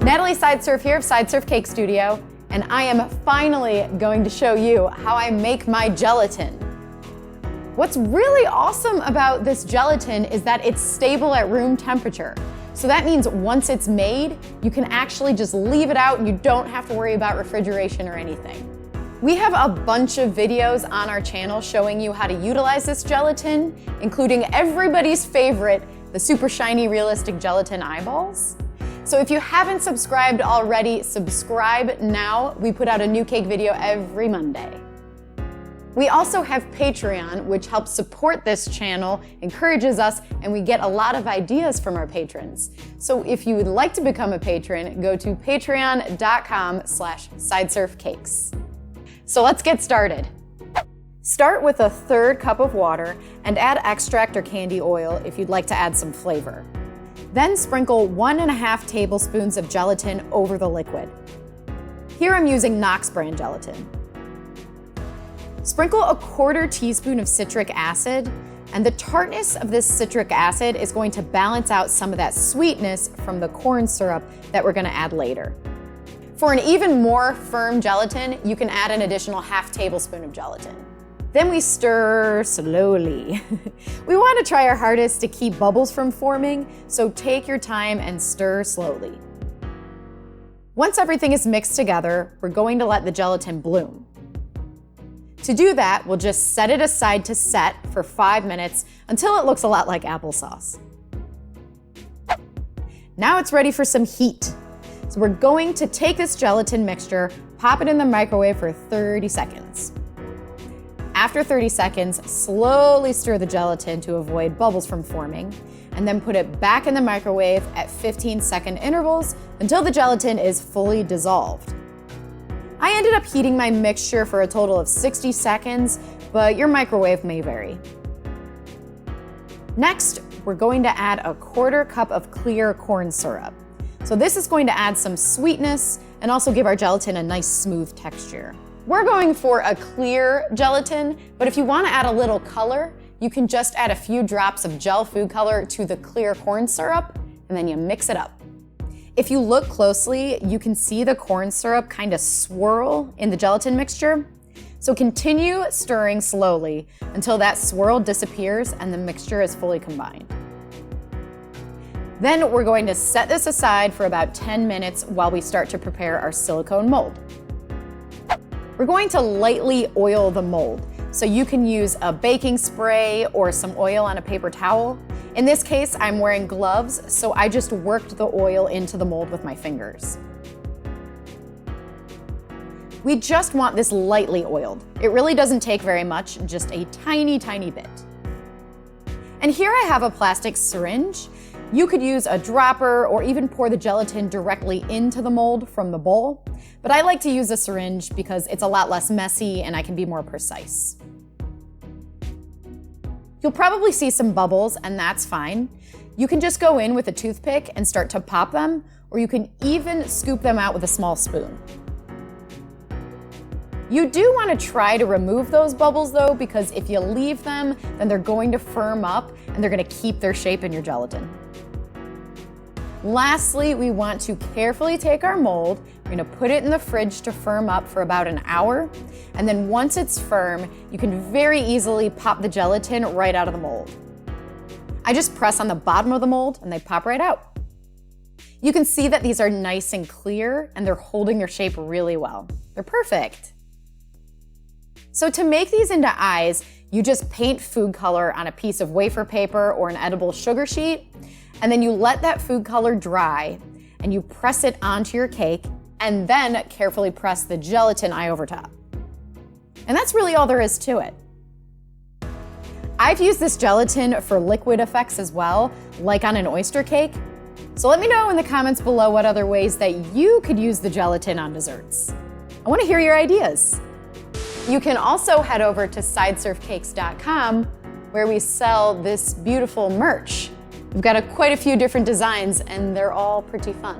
Natalie Sideserf here of Sideserf Cake Studio, and I am finally going to show you how I make my gelatin. What's really awesome about this gelatin is that it's stable at room temperature. So that means once it's made, you can actually just leave it out and you don't have to worry about refrigeration or anything. We have a bunch of videos on our channel showing you how to utilize this gelatin, including everybody's favorite, the super shiny realistic gelatin eyeballs. So if you haven't subscribed already, subscribe now. We put out a new cake video every Monday. We also have Patreon, which helps support this channel, encourages us, and we get a lot of ideas from our patrons. So if you would like to become a patron, go to patreon.com/sidesurfcakes. So let's get started. Start with a 1/3 cup of water and add extract or candy oil if you'd like to add some flavor. Then sprinkle 1½ tablespoons of gelatin over the liquid. Here I'm using Knox brand gelatin. Sprinkle a 1/4 teaspoon of citric acid, and the tartness of this citric acid is going to balance out some of that sweetness from the corn syrup that we're gonna add later. For an even more firm gelatin, you can add an additional ½ tablespoon of gelatin. Then we stir slowly. We want to try our hardest to keep bubbles from forming, so take your time and stir slowly. Once everything is mixed together, we're going to let the gelatin bloom. To do that, we'll just set it aside to set for 5 minutes until it looks a lot like applesauce. Now it's ready for some heat. So we're going to take this gelatin mixture, pop it in the microwave for 30 seconds. After 30 seconds, slowly stir the gelatin to avoid bubbles from forming, and then put it back in the microwave at 15-second intervals until the gelatin is fully dissolved. I ended up heating my mixture for a total of 60 seconds, but your microwave may vary. Next, we're going to add a 1/4 cup of clear corn syrup. So this is going to add some sweetness and also give our gelatin a nice smooth texture. We're going for a clear gelatin, but if you want to add a little color, you can just add a few drops of gel food color to the clear corn syrup, and then you mix it up. If you look closely, you can see the corn syrup kind of swirl in the gelatin mixture. So continue stirring slowly until that swirl disappears and the mixture is fully combined. Then we're going to set this aside for about 10 minutes while we start to prepare our silicone mold. We're going to lightly oil the mold, so you can use a baking spray or some oil on a paper towel. In this case, I'm wearing gloves, so I just worked the oil into the mold with my fingers. We just want this lightly oiled. It really doesn't take very much, just a tiny, tiny bit. And here I have a plastic syringe. You could use a dropper or even pour the gelatin directly into the mold from the bowl, but I like to use a syringe because it's a lot less messy and I can be more precise. You'll probably see some bubbles, and that's fine. You can just go in with a toothpick and start to pop them, or you can even scoop them out with a small spoon. You do want to try to remove those bubbles though, because if you leave them, then they're going to firm up and they're going to keep their shape in your gelatin. Lastly, we want to carefully take our mold, we're going to put it in the fridge to firm up for about an hour, and then once it's firm, you can very easily pop the gelatin right out of the mold. I just press on the bottom of the mold and they pop right out. You can see that these are nice and clear and they're holding their shape really well. They're perfect. So to make these into eyes, you just paint food color on a piece of wafer paper or an edible sugar sheet, and then you let that food color dry and you press it onto your cake and then carefully press the gelatin eye over top. And that's really all there is to it. I've used this gelatin for liquid effects as well, like on an oyster cake. So let me know in the comments below what other ways that you could use the gelatin on desserts. I want to hear your ideas. You can also head over to sidesurfcakes.com where we sell this beautiful merch. We've got quite a few different designs and they're all pretty fun.